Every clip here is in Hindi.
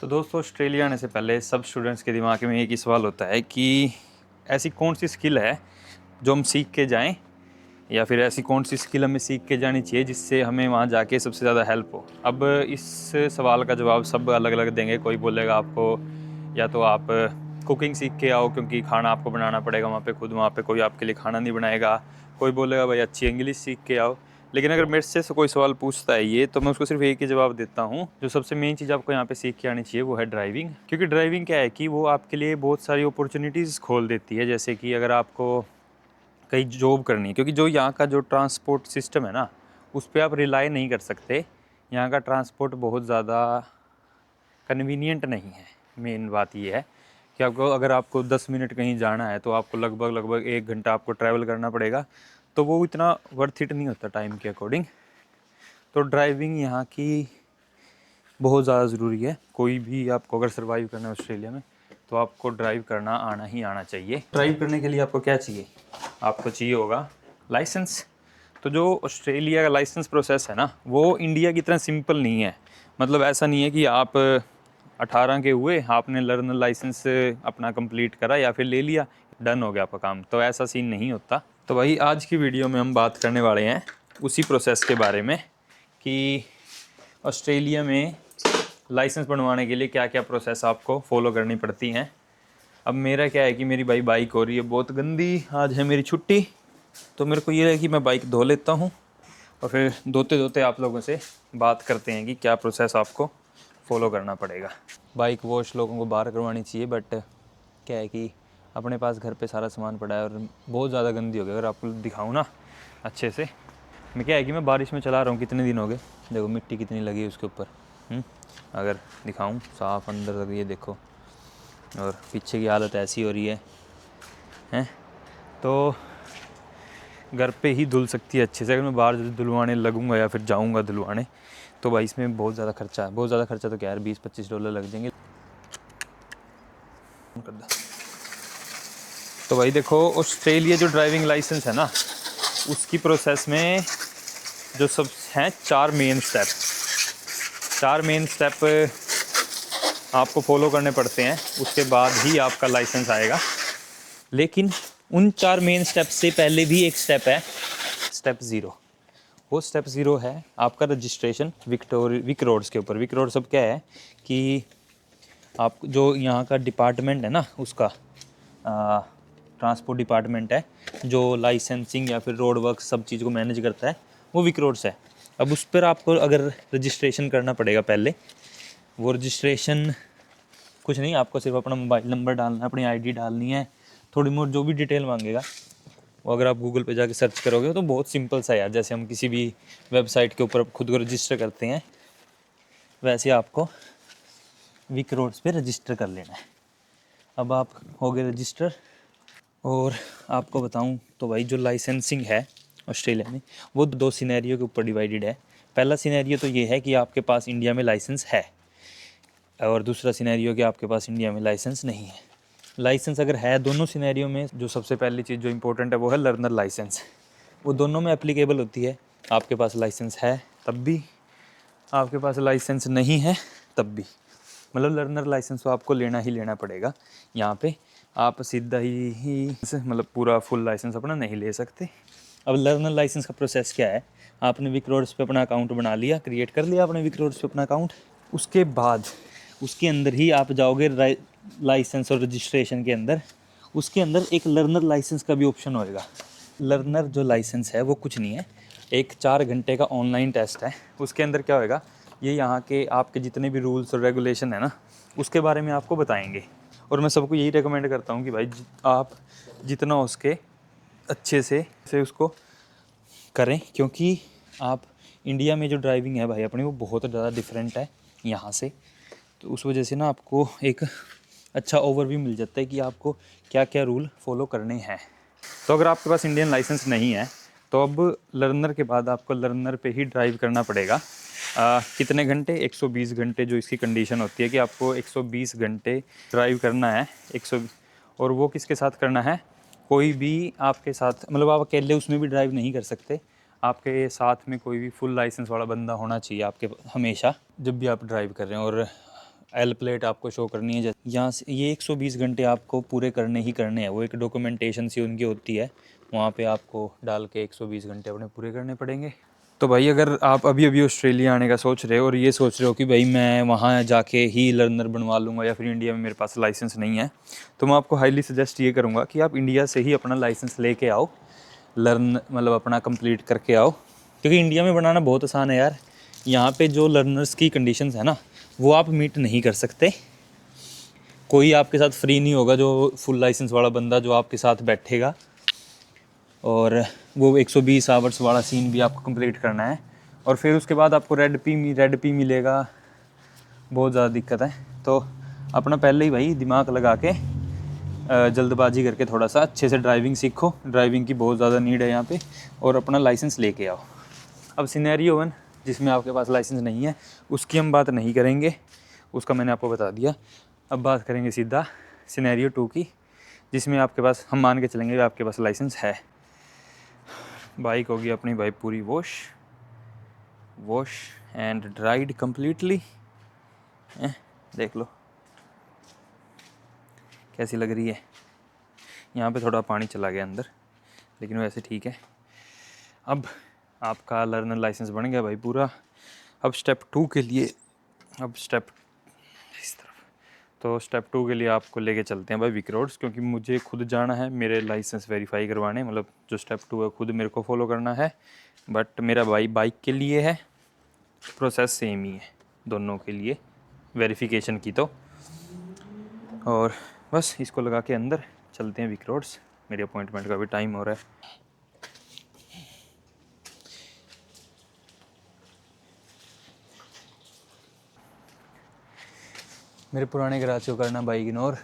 तो दोस्तों, ऑस्ट्रेलिया आने से पहले सब स्टूडेंट्स के दिमाग में एक ही सवाल होता है कि ऐसी कौन सी स्किल है जो हम सीख के जाएं, या फिर ऐसी कौन सी स्किल हमें सीख के जानी चाहिए जिससे हमें वहाँ जाके सबसे ज़्यादा हेल्प हो। अब इस सवाल का जवाब सब अलग अलग देंगे। कोई बोलेगा आपको या तो आप कुकिंग सीख के आओ क्योंकि खाना आपको बनाना पड़ेगा वहाँ पे खुद, वहाँ पे कोई आपके लिए खाना नहीं बनाएगा। कोई बोलेगा भाई अच्छी इंग्लिश सीख के आओ। लेकिन अगर मेरे से कोई सवाल पूछता है ये, तो मैं उसको सिर्फ एक ही जवाब देता हूँ, जो सबसे मेन चीज़ आपको यहाँ पे सीख के आनी चाहिए वो है ड्राइविंग। क्योंकि ड्राइविंग क्या है कि वो आपके लिए बहुत सारी अपॉर्चुनिटीज़ खोल देती है। जैसे कि अगर आपको कहीं जॉब करनी है, क्योंकि जो यहाँ का जो ट्रांसपोर्ट सिस्टम है ना, उस पर आप रिलाई नहीं कर सकते। यहाँ का ट्रांसपोर्ट बहुत ज़्यादा कन्वीनियंट नहीं है। मेन बात ये है कि आपको 10 मिनट कहीं जाना है तो आपको लगभग 1 घंटा आपको ट्रैवल करना पड़ेगा। तो वो इतना वर्थ इट नहीं होता टाइम के अकॉर्डिंग। तो ड्राइविंग यहाँ की बहुत ज़्यादा ज़रूरी है। कोई भी आपको अगर सर्वाइव करना है ऑस्ट्रेलिया में, तो आपको ड्राइव करना आना ही आना चाहिए। ड्राइव करने के लिए आपको क्या चाहिए? आपको चाहिए होगा लाइसेंस। तो जो ऑस्ट्रेलिया का लाइसेंस प्रोसेस है ना, वो इंडिया की तरह सिंपल नहीं है। मतलब ऐसा नहीं है कि आप 18 के हुए, आपने लर्नर लाइसेंस अपना कंप्लीट करा या फिर ले लिया, डन हो गया आपका काम। तो ऐसा सीन नहीं होता। तो भाई आज की वीडियो में हम बात करने वाले हैं उसी प्रोसेस के बारे में कि ऑस्ट्रेलिया में लाइसेंस बनवाने के लिए क्या क्या प्रोसेस आपको फॉलो करनी पड़ती हैं। अब मेरा क्या है कि मेरी बाइक हो रही है बहुत गंदी, आज है मेरी छुट्टी। तो मेरे को ये है कि मैं बाइक धो लेता हूँ और फिर धोते धोते आप लोगों से बात करते हैं कि क्या प्रोसेस आपको फॉलो करना पड़ेगा। बाइक वॉश लोगों को बाहर करवानी चाहिए, बट क्या है कि अपने पास घर पे सारा सामान पड़ा है और बहुत ज़्यादा गंदी हो गई। अगर आपको दिखाऊँ ना अच्छे से, मैं क्या है कि मैं बारिश में चला रहा हूँ, कितने दिन हो गए, देखो मिट्टी कितनी लगी है उसके ऊपर। अगर दिखाऊँ साफ अंदर तक, ये देखो, और पीछे की हालत ऐसी हो रही है। तो घर पे ही धुल सकती है अच्छे से। अगर मैं बाहर धुलवाने लगूंगा या फिर जाऊंगा धुलवाने, तो भाई इसमें बहुत ज़्यादा खर्चा है। बहुत ज़्यादा खर्चा तो क्या यार, $20-25 लग जाएंगे। तो भाई देखो, ऑस्ट्रेलिया जो ड्राइविंग लाइसेंस है ना, उसकी प्रोसेस में जो सब हैं 4 मेन स्टेप आपको फॉलो करने पड़ते हैं। उसके बाद ही आपका लाइसेंस आएगा। लेकिन उन 4 मेन स्टेप से पहले भी एक स्टेप है, स्टेप 0। वो स्टेप 0 है आपका रजिस्ट्रेशन विक रोड्स के ऊपर। विक रोड सब क्या है कि आप जो यहाँ का डिपार्टमेंट है ना, उसका ट्रांसपोर्ट डिपार्टमेंट है जो लाइसेंसिंग या फिर रोड वर्क सब चीज़ को मैनेज करता है, वो विक रोड्स है। अब उस पर आपको अगर रजिस्ट्रेशन करना पड़ेगा पहले। वो रजिस्ट्रेशन कुछ नहीं, आपको सिर्फ अपना मोबाइल नंबर डालना है, अपनी आईडी डालनी है, थोड़ी बहुत जो भी डिटेल मांगेगा वो अगर आप गूगल पे जाके सर्च करोगे तो बहुत सिंपल सा यार, जैसे हम किसी भी वेबसाइट के ऊपर खुद को रजिस्टर करते हैं, वैसे आपको विक रोड्स पे रजिस्टर कर लेना है। अब आप हो गए रजिस्टर। और आपको बताऊं तो भाई जो लाइसेंसिंग है ऑस्ट्रेलिया में, वो 2 सिनेरियो के ऊपर डिवाइडेड है। पहला सिनेरियो तो ये है कि आपके पास इंडिया में लाइसेंस है, और दूसरा सिनेरियो कि आपके पास इंडिया में लाइसेंस नहीं है। लाइसेंस अगर है दोनों सिनेरियो में, जो सबसे पहली चीज़ जो इम्पोर्टेंट है वो है लर्नर लाइसेंस। वो दोनों में एप्लीकेबल होती है। आपके पास लाइसेंस है तब भी, आपके पास लाइसेंस नहीं है तब भी। मतलब लर्नर लाइसेंस तो आपको लेना ही लेना पड़ेगा। यहाँ पे आप सीधा ही मतलब पूरा फुल लाइसेंस अपना नहीं ले सकते। अब लर्नर लाइसेंस का प्रोसेस क्या है, आपने विक रोड्स पे अपना अकाउंट बना लिया, क्रिएट कर लिया आपने विक रोड्स पे अपना अकाउंट। उसके बाद उसके अंदर ही आप जाओगे लाइसेंस और रजिस्ट्रेशन के अंदर। उसके अंदर एक लर्नर लाइसेंस का भी ऑप्शन होएगा। लर्नर जो लाइसेंस है वो कुछ नहीं है, एक 4 घंटे का ऑनलाइन टेस्ट है। उसके अंदर क्या होएगा, ये यहाँ के आपके जितने भी रूल्स और रेगुलेशन है ना, उसके बारे में आपको बताएंगे। और मैं सबको यही रेकमेंड करता हूँ कि भाई आप जितना हो सके अच्छे से उसको करें, क्योंकि आप इंडिया में जो ड्राइविंग है भाई अपनी, वो बहुत ज़्यादा डिफरेंट है यहाँ से। तो उस वजह से ना आपको एक अच्छा ओवरव्यू मिल जाता है कि आपको क्या क्या रूल फॉलो करने हैं। तो अगर आपके पास इंडियन लाइसेंस नहीं है, तो अब लर्नर के बाद आपको लर्नर पे ही ड्राइव करना पड़ेगा। कितने घंटे? 120 घंटे जो इसकी कंडीशन होती है कि आपको 120 घंटे ड्राइव करना है। 100। और वो किसके साथ करना है? कोई भी आपके साथ, मतलब आप अकेले उसमें भी ड्राइव नहीं कर सकते। आपके साथ में कोई भी फुल लाइसेंस वाला बंदा होना चाहिए आपके हमेशा, जब भी आप ड्राइव कर रहे हैं। और एल प्लेट आपको शो करनी है। यहाँ से ये 120 घंटे आपको पूरे करने ही करने हैं। वो एक डॉक्यूमेंटेशन सी उनकी होती है, वहाँ पे आपको डाल के 120 घंटे अपने पूरे करने पड़ेंगे। तो भाई अगर आप अभी अभी ऑस्ट्रेलिया आने का सोच रहे हो और ये सोच रहे हो कि भाई मैं वहाँ जाके ही लर्नर बनवा लूँगा या फिर इंडिया में मेरे पास लाइसेंस नहीं है, तो मैं आपको हाईली सजेस्ट ये करूँगा कि आप इंडिया से ही अपना लाइसेंस लेके आओ, मतलब अपना कंप्लीट करके आओ। क्योंकि इंडिया में बनाना बहुत आसान है यार। यहाँ पे जो लर्नर्स की कंडीशंस है ना, वो आप मीट नहीं कर सकते। कोई आपके साथ फ्री नहीं होगा जो फुल लाइसेंस वाला बंदा जो आपके साथ बैठेगा, और वो 120 आवर्स वाला सीन भी आपको कंप्लीट करना है। और फिर उसके बाद आपको रेड पी मिलेगा। बहुत ज़्यादा दिक्कत है। तो अपना पहले ही भाई दिमाग लगा के जल्दबाजी करके थोड़ा सा अच्छे से ड्राइविंग सीखो। ड्राइविंग की बहुत ज़्यादा नीड है यहाँ पे, और अपना लाइसेंस लेके आओ। अब सिनेरियो 1 जिसमें आपके पास लाइसेंस नहीं है, उसकी हम बात नहीं करेंगे, उसका मैंने आपको बता दिया। अब बात करेंगे सीधा सिनेरियो 2 की, जिसमें आपके पास, हम मान के चलेंगे आपके पास लाइसेंस है। बाइक होगी अपनी भाई पूरी वॉश एंड ड्राइड कम्प्लीटली। देख लो कैसी लग रही है। यहाँ पे थोड़ा पानी चला गया अंदर, लेकिन वैसे ठीक है। अब आपका लर्नर लाइसेंस बन गया भाई पूरा। अब स्टेप 2 के लिए, तो स्टेप 2 के लिए आपको लेके चलते हैं भाई विक रोड्स, क्योंकि मुझे खुद जाना है मेरे लाइसेंस वेरीफाई करवाने। मतलब जो स्टेप 2 है खुद मेरे को फॉलो करना है, बट मेरा भाई बाइक के लिए है, प्रोसेस सेम ही है दोनों के लिए वेरिफिकेशन की। तो और बस इसको लगा के अंदर चलते हैं विक रोड्स। मेरे अपॉइंटमेंट का भी टाइम हो रहा है। मेरे पुराने गराज को करना बाइक इग्नोर,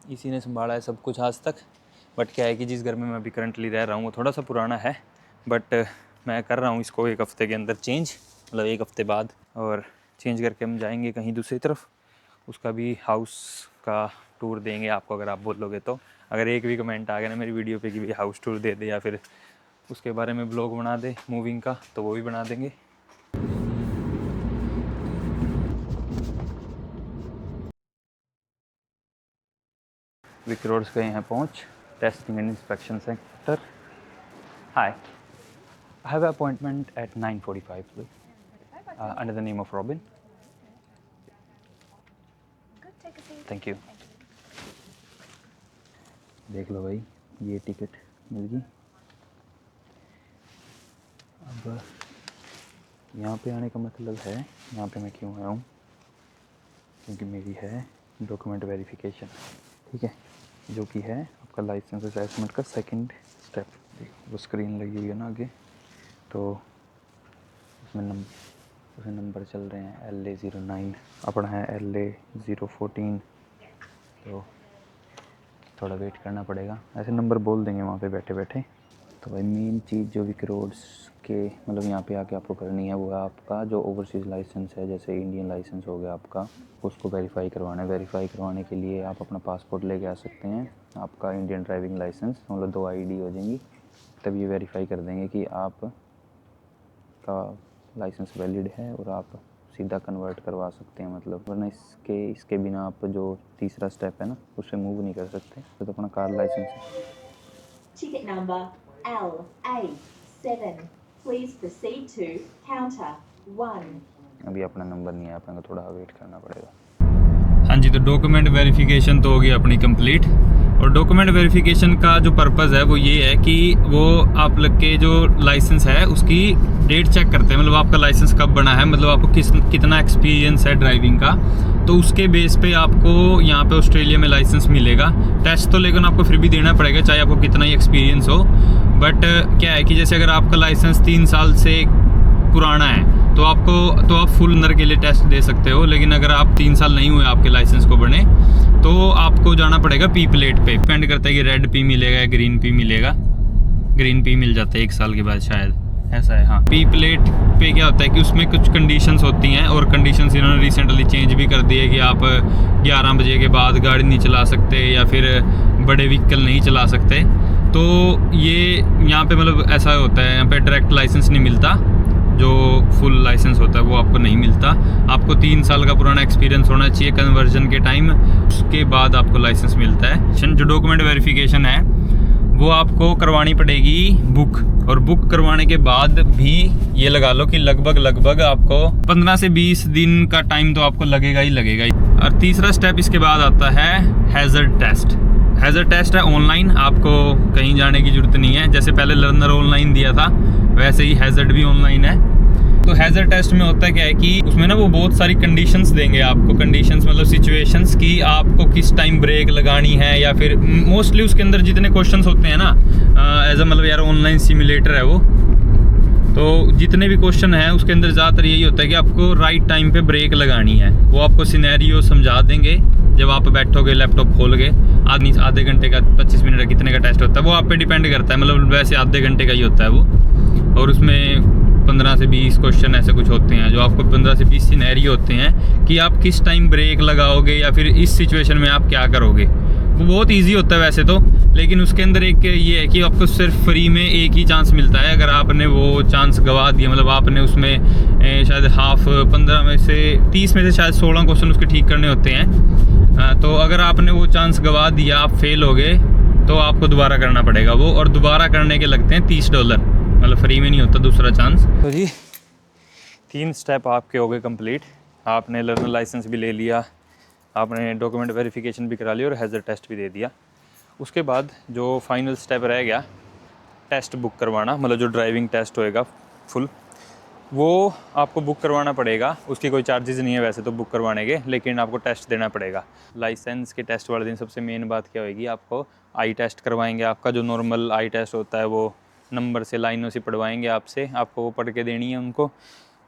इसी ने संभाला है सब कुछ आज तक। बट क्या है कि जिस घर में मैं अभी करंटली रह रहा हूँ वो थोड़ा सा पुराना है, बट मैं कर रहा हूँ इसको 1 हफ़्ते के अंदर चेंज, मतलब 1 हफ़्ते बाद। और चेंज करके हम जाएंगे कहीं दूसरी तरफ। उसका भी हाउस का टूर देंगे आपको, अगर आप बोलोगे तो। अगर एक भी कमेंट आ गया ना मेरी वीडियो पे कि भाई हाउस टूर दे दे या फिर उसके बारे में ब्लॉग बना दे मूविंग का, तो वो भी बना देंगे। विक रोड्स गए हैं पहुँच। Testing and inspection centre. Hi, I have an appointment at 9:45 please. Under the name of Robin. Good, take a seat. Thank you. देख लो भाई, ये टिकट मिल गई। अब यहाँ पे आने का मतलब है, यहाँ पे मैं क्यों आया हूँ, क्योंकि मेरी है डॉक्यूमेंट वेरिफिकेशन, ठीक है, जो कि है आपका लाइसेंस असेसमेंट का 2nd स्टेप। देखो वो स्क्रीन लगी हुई है ना आगे, तो उसमें नंबर चल रहे हैं LA09, अपना है LA014। तो थोड़ा वेट करना पड़ेगा, ऐसे नंबर बोल देंगे वहाँ पे बैठे बैठे। तो भाई मेन चीज़ जो विक रोड्स के मतलब यहाँ पे आके आपको करनी है वो है आपका जो ओवरसीज़ लाइसेंस है, जैसे इंडियन लाइसेंस हो गया आपका, उसको वेरीफाई करवाना है। वेरीफाई करवाने के लिए आप अपना पासपोर्ट लेके आ सकते हैं, आपका इंडियन ड्राइविंग लाइसेंस, मतलब 2 ID हो जाएंगी, तब ये वेरीफाई कर देंगे कि आप का लाइसेंस वैलिड है और आप सीधा कन्वर्ट करवा सकते हैं। मतलब वरना इसके बिना आप जो तीसरा स्टेप है ना उससे मूव नहीं कर सकते। तो अपना कार लाइसेंस है। Ticket number LA7. Please proceed to counter 1. अभी अपना नंबर नहीं आया, अपने को थोड़ा वेट करना पड़ेगा। हाँ जी, तो डॉक्यूमेंट वेरिफिकेशन तो होगी अपनी कंप्लीट। और डॉक्यूमेंट वेरिफिकेशन का जो पर्पज़ है वो ये है कि वो आप लोग के जो लाइसेंस है उसकी डेट चेक करते हैं, मतलब आपका लाइसेंस कब बना है, मतलब आपको कितना एक्सपीरियंस है ड्राइविंग का। तो उसके बेस पे आपको यहाँ पे ऑस्ट्रेलिया में लाइसेंस मिलेगा। टेस्ट तो लेकिन आपको फिर भी देना पड़ेगा, चाहे आपको कितना ही एक्सपीरियंस हो। बट क्या है कि जैसे अगर आपका लाइसेंस 3 साल से पुराना है तो आप फुल नर के लिए टेस्ट दे सकते हो। लेकिन अगर आप 3 साल नहीं हुए आपके लाइसेंस को बने तो आपको जाना पड़ेगा पी प्लेट पे। डिपेंड करता है कि रेड पी मिलेगा या ग्रीन पी मिलेगा। ग्रीन पी मिल जाता है 1 साल के बाद शायद, ऐसा है हाँ। पी प्लेट पे क्या होता है कि उसमें कुछ कंडीशंस होती हैं, और कंडीशंस इन्होंने रिसेंटली चेंज भी कर दी है कि आप 11 बजे के बाद गाड़ी नहीं चला सकते या फिर बड़े व्हीकल नहीं चला सकते। तो ये यहाँ पे मतलब ऐसा होता है, यहाँ पे डायरेक्ट लाइसेंस नहीं मिलता। जो फुल लाइसेंस होता है वो आपको नहीं मिलता। आपको 3 साल का पुराना एक्सपीरियंस होना चाहिए कन्वर्जन के टाइम, उसके बाद आपको लाइसेंस मिलता है। जो डॉक्यूमेंट वेरिफिकेशन है वो आपको करवानी पड़ेगी बुक, और बुक करवाने के बाद भी ये लगा लो कि लगभग आपको 15 से 20 दिन का टाइम तो आपको लगेगा ही लगेगा। और तीसरा स्टेप इसके बाद आता है हैज़र्ड टेस्ट। हैज़र्ड टेस्ट है ऑनलाइन, आपको कहीं जाने की ज़रूरत नहीं है। जैसे पहले लर्नर ऑनलाइन दिया था वैसे ही हैज़र्ड भी ऑनलाइन है। तो हैज़र्ड टेस्ट में होता क्या है कि उसमें ना वो बहुत सारी कंडीशंस देंगे आपको। कंडीशंस मतलब सिचुएशंस कि आपको किस टाइम ब्रेक लगानी है, या फिर मोस्टली उसके अंदर जितने क्वेश्चंस होते हैं ना एज अ मतलब यार ऑनलाइन सिमुलेटर है वो, तो जितने भी क्वेश्चन हैं उसके अंदर ज़्यादातर यही होता है कि आपको राइट टाइम पे ब्रेक लगानी है। वो आपको सिनेरियो समझा देंगे जब आप बैठोगे लैपटॉप खोल के। आधे घंटे का 25 मिनट का कितने का टेस्ट होता है वो आप पे डिपेंड करता है, मतलब वैसे आधे घंटे का ही होता है वो। और उसमें 15 से 20 क्वेश्चन ऐसे कुछ होते हैं जो आपको 15 से 20 सिनेरियो होते हैं कि आप किस टाइम ब्रेक लगाओगे या फिर इस सिचुएशन में आप क्या करोगे। वो बहुत इजी होता है वैसे तो, लेकिन उसके अंदर एक ये है कि आपको सिर्फ फ्री में एक ही चांस मिलता है। अगर आपने वो चांस गवा दिया, मतलब आपने उसमें शायद 15 में से 30 में से शायद 16 क्वेश्चन उसके ठीक करने होते हैं, तो अगर आपने वो चांस गवा दिया, आप फेल हो गए, तो आपको दोबारा करना पड़ेगा वो। और दोबारा करने के लगते हैं $30, मतलब फ्री में नहीं होता दूसरा चांस। तो जी 3 स्टेप आपके हो गए कंप्लीट। आपने लर्नर लाइसेंस भी ले लिया, आपने डॉक्यूमेंट वेरिफिकेशन भी करा लिया और हैज़र्ड टेस्ट भी दे दिया। उसके बाद जो फाइनल स्टेप रह गया टेस्ट बुक करवाना, मतलब जो ड्राइविंग टेस्ट होएगा फुल, वो आपको बुक करवाना पड़ेगा। उसकी कोई चार्जेस नहीं है वैसे तो बुक करवाने के, लेकिन आपको टेस्ट देना पड़ेगा। लाइसेंस के टेस्ट वाले दिन सबसे मेन बात क्या होगी, आपको आई टेस्ट करवाएंगे। आपका जो नॉर्मल आई टेस्ट होता है वो नंबर से लाइनों से पढ़वाएंगे आपसे, आपको वो पढ़ के देनी है उनको।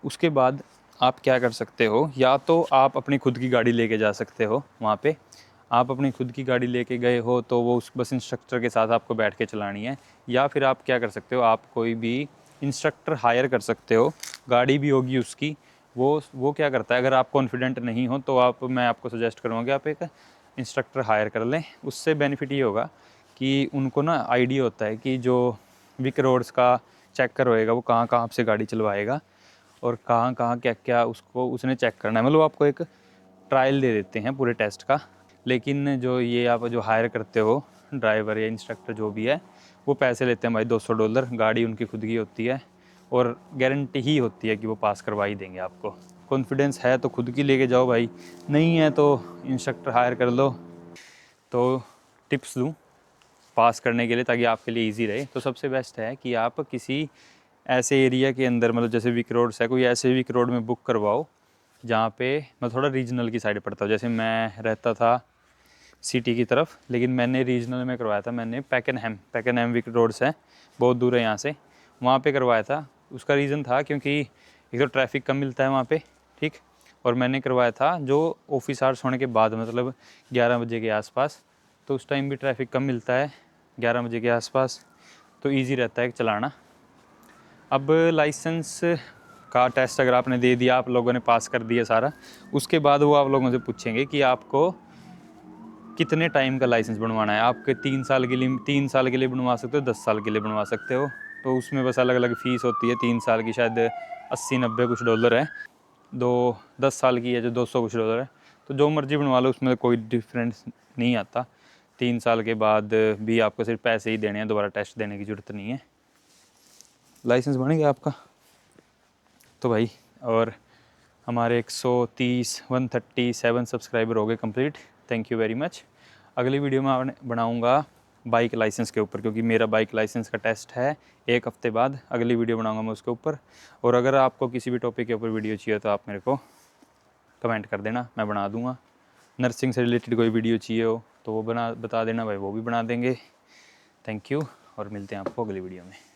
उसके बाद आप क्या कर सकते हो, या तो आप अपनी खुद की गाड़ी लेके जा सकते हो वहाँ पे। आप अपनी खुद की गाड़ी लेके गए हो तो वो उस बस इंस्ट्रक्टर के साथ आपको बैठ के चलानी है। या फिर आप क्या कर सकते हो, आप कोई भी इंस्ट्रक्टर हायर कर सकते हो, गाड़ी भी होगी उसकी। वो क्या करता है, अगर आप कॉन्फिडेंट नहीं हो तो मैं आपको सजेस्ट करूँगा कि आप एक इंस्ट्रक्टर हायर कर लें। उससे बेनिफिट ये होगा कि उनको ना आइडिया होता है कि जो विक रोड्स का चेकर होएगा वो कहाँ कहाँ से गाड़ी चलवाएगा और कहाँ कहाँ क्या क्या उसको उसने चेक करना है। मतलब आपको एक ट्रायल दे देते हैं पूरे टेस्ट का। लेकिन जो ये आप जो हायर करते हो ड्राइवर या इंस्ट्रक्टर जो भी है, वो पैसे लेते हैं भाई $200। गाड़ी उनकी खुद की होती है और गारंटी ही होती है कि वो पास करवा ही देंगे आपको। कॉन्फिडेंस है तो खुद की लेके जाओ भाई, नहीं है तो इंस्ट्रक्टर हायर कर लो। तो टिप्स दूँ पास करने के लिए ताकि आपके लिए इजी रहे, तो सबसे बेस्ट है कि आप किसी ऐसे एरिया के अंदर, मतलब जैसे विक रोड्स है, कोई ऐसे विक रोड में बुक करवाओ जहाँ पे मैं थोड़ा रीजनल की साइड पड़ता हूँ। जैसे मैं रहता था सिटी की तरफ, लेकिन मैंने रीजनल में करवाया था। मैंने पैकेनहैम विक रोड्स है, बहुत दूर है यहाँ से, वहाँ पे करवाया था। उसका रीज़न था क्योंकि एक तो ट्रैफिक कम मिलता है वहाँ पे, ठीक। और मैंने करवाया था जो ऑफिस आवर्स होने के बाद, मतलब 11 बजे के आसपास, तो उस टाइम भी ट्रैफिक कम मिलता है 11 बजे के आसपास, तो ईज़ी रहता है चलाना। अब लाइसेंस का टेस्ट अगर आपने दे दिया, आप लोगों ने पास कर दिया सारा, उसके बाद वो आप लोगों से पूछेंगे कि आपको कितने टाइम का लाइसेंस बनवाना है। आपके 3 साल के लिए बनवा सकते हो, 10 साल के लिए बनवा सकते हो। तो उसमें बस अलग अलग फ़ीस होती है। 3 साल की शायद 80-90 कुछ डॉलर है, 10 साल की है जो $200 कुछ है। तो जो मर्ज़ी बनवा लो, उसमें कोई डिफरेंस नहीं आता। 3 साल के बाद भी आपको सिर्फ पैसे ही देने हैं, दोबारा टेस्ट देने की ज़रूरत नहीं है। लाइसेंस बन गया आपका तो भाई। और हमारे 137 सब्सक्राइबर हो गए complete. Thank you very much. अगली वीडियो में बनाऊंगा बाइक लाइसेंस के ऊपर, क्योंकि मेरा बाइक लाइसेंस का टेस्ट है 1 हफ्ते बाद। अगली वीडियो बनाऊंगा मैं उसके ऊपर। और अगर आपको किसी भी टॉपिक के ऊपर वीडियो चाहिए तो आप मेरे को कमेंट कर देना, मैं बना दूंगा। नर्सिंग से रिलेटेड कोई वीडियो चाहिए हो तो वो बता देना भाई, वो भी बना देंगे। थैंक यू और मिलते हैं आपको अगली वीडियो में।